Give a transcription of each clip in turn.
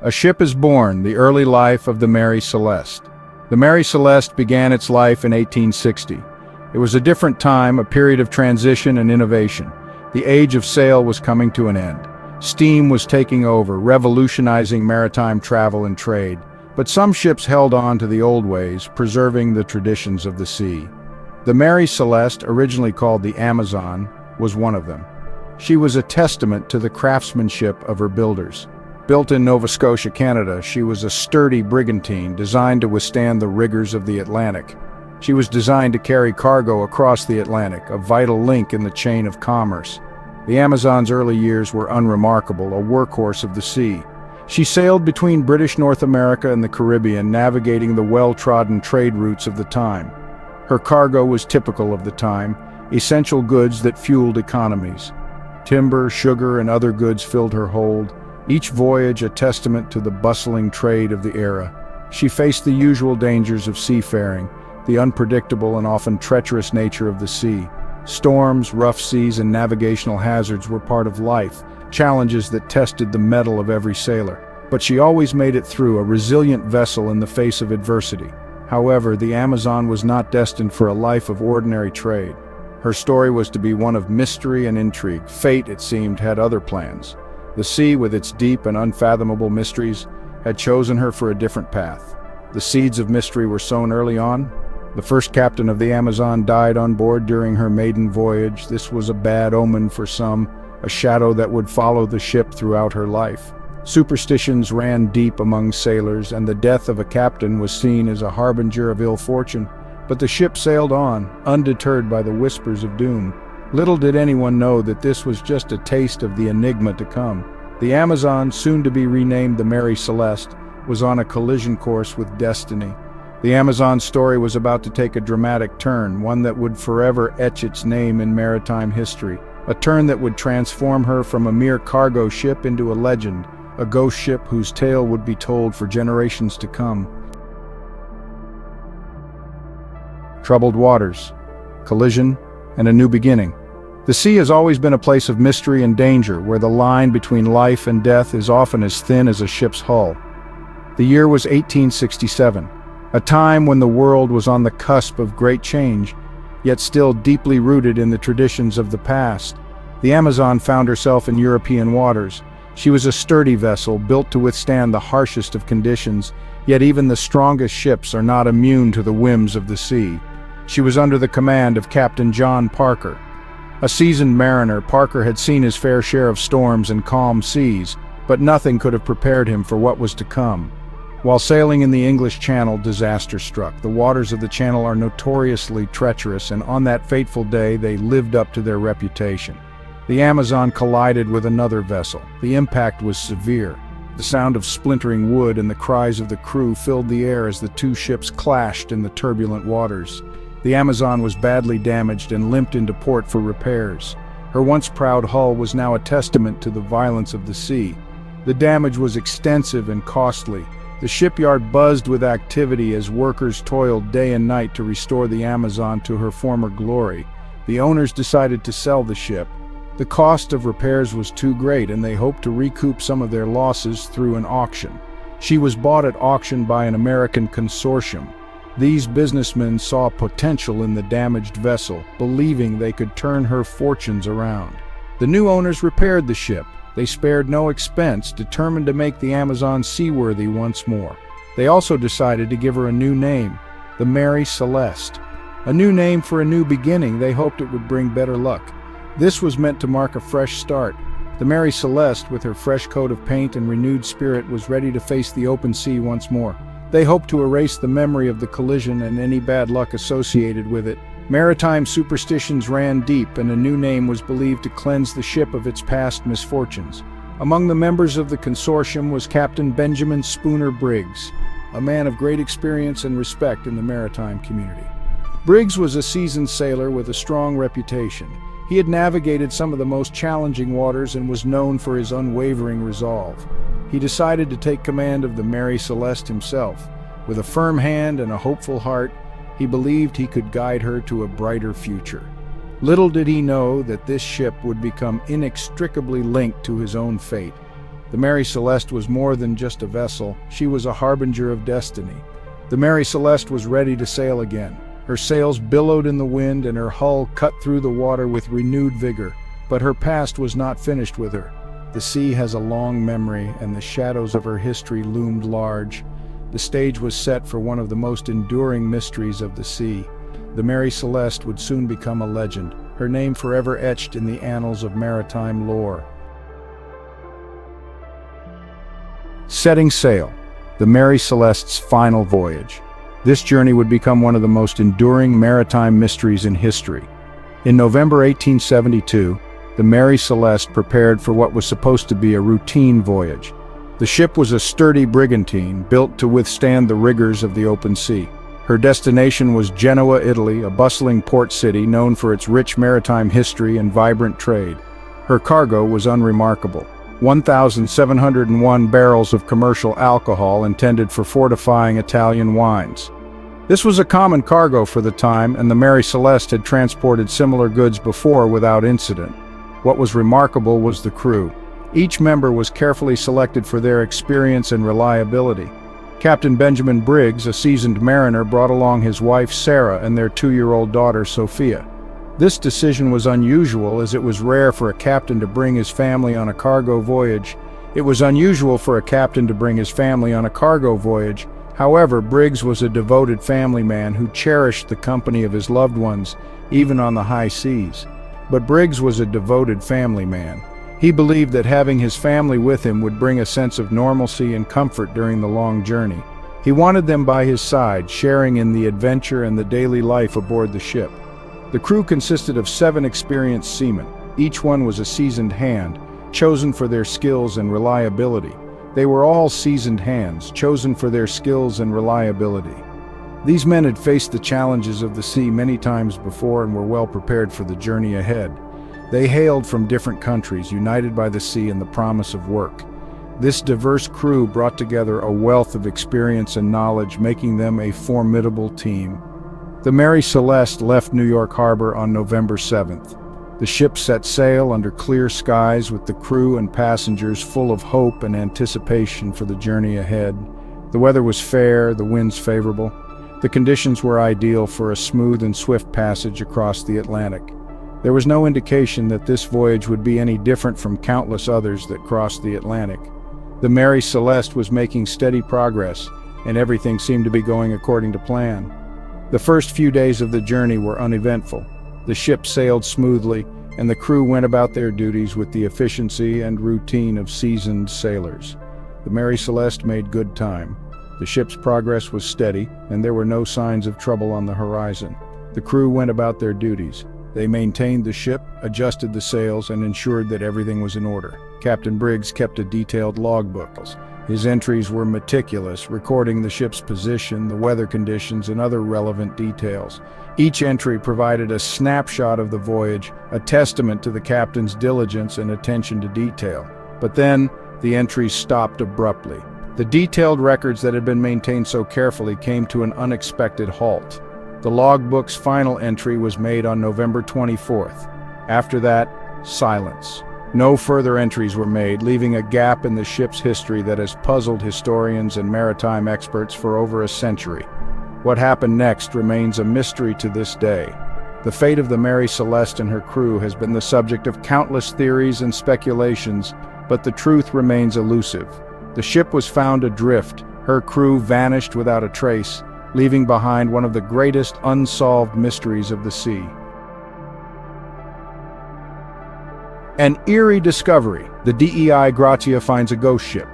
A ship is born, the early life of the Mary Celeste. The Mary Celeste began its life in 1860. It was a different time, a period of transition and innovation. The age of sail was coming to an end. Steam was taking over, revolutionizing maritime travel and trade. But some ships held on to the old ways, preserving the traditions of the sea. The Mary Celeste, originally called the Amazon, was one of them. She was a testament to the craftsmanship of her builders. Built in Nova Scotia, Canada, she was a sturdy brigantine designed to withstand the rigors of the Atlantic. She was designed to carry cargo across the Atlantic, a vital link in the chain of commerce. The Amazon's early years were unremarkable, a workhorse of the sea. She sailed between British North America and the Caribbean, navigating the well-trodden trade routes of the time. Her cargo was typical of the time, essential goods that fueled economies. Timber, sugar, and other goods filled her hold, each voyage a testament to the bustling trade of the era. She faced the usual dangers of seafaring, the unpredictable and often treacherous nature of the sea. Storms, rough seas, and navigational hazards were part of life, challenges that tested the mettle of every sailor. But she always made it through, a resilient vessel in the face of adversity. However, the Amazon was not destined for a life of ordinary trade. Her story was to be one of mystery and intrigue. Fate, it seemed, had other plans. The sea, with its deep and unfathomable mysteries, had chosen her for a different path. The seeds of mystery were sown early on. The first captain of the Amazon died on board during her maiden voyage. This was a bad omen for some, a shadow that would follow the ship throughout her life. Superstitions ran deep among sailors, and the death of a captain was seen as a harbinger of ill fortune. But the ship sailed on, undeterred by the whispers of doom. Little did anyone know that this was just a taste of the enigma to come. The Amazon, soon to be renamed the Mary Celeste, was on a collision course with destiny. The Amazon story was about to take a dramatic turn, one that would forever etch its name in maritime history. A turn that would transform her from a mere cargo ship into a legend, a ghost ship whose tale would be told for generations to come. Troubled waters, collision, and a new beginning. The sea has always been a place of mystery and danger, where the line between life and death is often as thin as a ship's hull. The year was 1867. A time when the world was on the cusp of great change, yet still deeply rooted in the traditions of the past. The Amazon found herself in European waters. She was a sturdy vessel, built to withstand the harshest of conditions, yet even the strongest ships are not immune to the whims of the sea. She was under the command of Captain John Parker. A seasoned mariner, Parker had seen his fair share of storms and calm seas, but nothing could have prepared him for what was to come. While sailing in the English Channel, disaster struck. The waters of the Channel are notoriously treacherous, and on that fateful day they lived up to their reputation. The Amazon collided with another vessel. The impact was severe. The sound of splintering wood and the cries of the crew filled the air as the two ships clashed in the turbulent waters. The Amazon was badly damaged and limped into port for repairs. Her once proud hull was now a testament to the violence of the sea. The damage was extensive and costly. The shipyard buzzed with activity as workers toiled day and night to restore the Amazon to her former glory. The owners decided to sell the ship. The cost of repairs was too great, and they hoped to recoup some of their losses through an auction. She was bought at auction by an American consortium. These businessmen saw potential in the damaged vessel, believing they could turn her fortunes around. The new owners repaired the ship. They spared no expense, determined to make the Amazon seaworthy once more. They also decided to give her a new name, the Mary Celeste. A new name for a new beginning. They hoped it would bring better luck. This was meant to mark a fresh start. The Mary Celeste, with her fresh coat of paint and renewed spirit, was ready to face the open sea once more. They hoped to erase the memory of the collision and any bad luck associated with it. Maritime superstitions ran deep, and a new name was believed to cleanse the ship of its past misfortunes. Among the members of the consortium was Captain Benjamin Spooner Briggs, a man of great experience and respect in the maritime community. Briggs was a seasoned sailor with a strong reputation. He had navigated some of the most challenging waters and was known for his unwavering resolve. He decided to take command of the Mary Celeste himself. With a firm hand and a hopeful heart, he believed he could guide her to a brighter future. Little did he know that this ship would become inextricably linked to his own fate. The Mary Celeste was more than just a vessel, she was a harbinger of destiny. The Mary Celeste was ready to sail again. Her sails billowed in the wind and her hull cut through the water with renewed vigor. But her past was not finished with her. The sea has a long memory, and the shadows of her history loomed large. The stage was set for one of the most enduring mysteries of the sea. The Mary Celeste would soon become a legend, her name forever etched in the annals of maritime lore. Setting sail, the Mary Celeste's final voyage. This journey would become one of the most enduring maritime mysteries in history. In November 1872, the Mary Celeste prepared for what was supposed to be a routine voyage. The ship was a sturdy brigantine built to withstand the rigors of the open sea. Her destination was Genoa, Italy, a bustling port city known for its rich maritime history and vibrant trade. Her cargo was unremarkable: 1,701 barrels of commercial alcohol intended for fortifying Italian wines. This was a common cargo for the time, and the Mary Celeste had transported similar goods before without incident. What was remarkable was the crew. Each member was carefully selected for their experience and reliability. Captain Benjamin Briggs, a seasoned mariner, brought along his wife Sarah and their 2-year-old daughter Sophia. This decision was unusual, as it was rare for a captain to bring his family on a cargo voyage. However, Briggs was a devoted family man who cherished the company of his loved ones, even on the high seas. He believed that having his family with him would bring a sense of normalcy and comfort during the long journey. He wanted them by his side, sharing in the adventure and the daily life aboard the ship. The crew consisted of 7 experienced seamen. Each one was a seasoned hand, chosen for their skills and reliability. They were all seasoned hands, chosen for their skills and reliability. These men had faced the challenges of the sea many times before and were well prepared for the journey ahead. They hailed from different countries, united by the sea and the promise of work. This diverse crew brought together a wealth of experience and knowledge, making them a formidable team. The Mary Celeste left New York Harbor on November 7th. The ship set sail under clear skies, with the crew and passengers full of hope and anticipation for the journey ahead. The weather was fair, the winds favorable. The conditions were ideal for a smooth and swift passage across the Atlantic. There was no indication that this voyage would be any different from countless others that crossed the Atlantic. The Mary Celeste was making steady progress, and everything seemed to be going according to plan. The first few days of the journey were uneventful. The ship sailed smoothly, and the crew went about their duties with the efficiency and routine of seasoned sailors. The Mary Celeste made good time. The ship's progress was steady, and there were no signs of trouble on the horizon. The crew went about their duties. They maintained the ship, adjusted the sails, and ensured that everything was in order. Captain Briggs kept a detailed logbook. His entries were meticulous, recording the ship's position, the weather conditions, and other relevant details. Each entry provided a snapshot of the voyage, a testament to the captain's diligence and attention to detail. But then, the entries stopped abruptly. The detailed records that had been maintained so carefully came to an unexpected halt. The logbook's final entry was made on November 24th. After that, silence. No further entries were made, leaving a gap in the ship's history that has puzzled historians and maritime experts for over a century. What happened next remains a mystery to this day. The fate of the Mary Celeste and her crew has been the subject of countless theories and speculations, but the truth remains elusive. The ship was found adrift, her crew vanished without a trace, leaving behind one of the greatest unsolved mysteries of the sea. An eerie discovery. The DEI Gratia finds a ghost ship.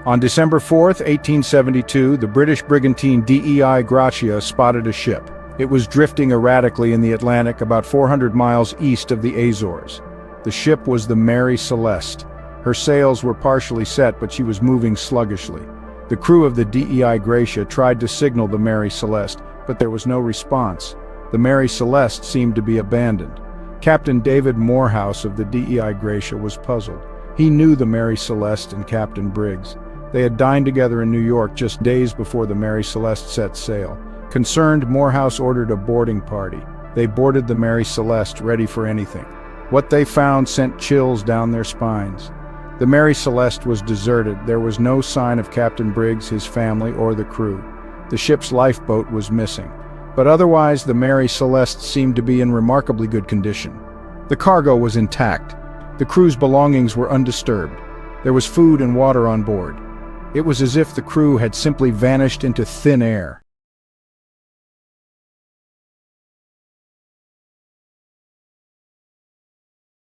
On December 4th, 1872, the British brigantine DEI Gratia spotted a ship. It was drifting erratically in the Atlantic about 400 miles east of the Azores. The ship was the Mary Celeste. Her sails were partially set, but she was moving sluggishly. The crew of the DEI Gratia tried to signal the Mary Celeste, but there was no response. The Mary Celeste seemed to be abandoned. Captain David Morehouse of the DEI Gratia was puzzled. He knew the Mary Celeste and Captain Briggs. They had dined together in New York just days before the Mary Celeste set sail. Concerned, Morehouse ordered a boarding party. They boarded the Mary Celeste, ready for anything. What they found sent chills down their spines. The Mary Celeste was deserted. There was no sign of Captain Briggs, his family, or the crew. The ship's lifeboat was missing. But otherwise, the Mary Celeste seemed to be in remarkably good condition. The cargo was intact. The crew's belongings were undisturbed. There was food and water on board. It was as if the crew had simply vanished into thin air.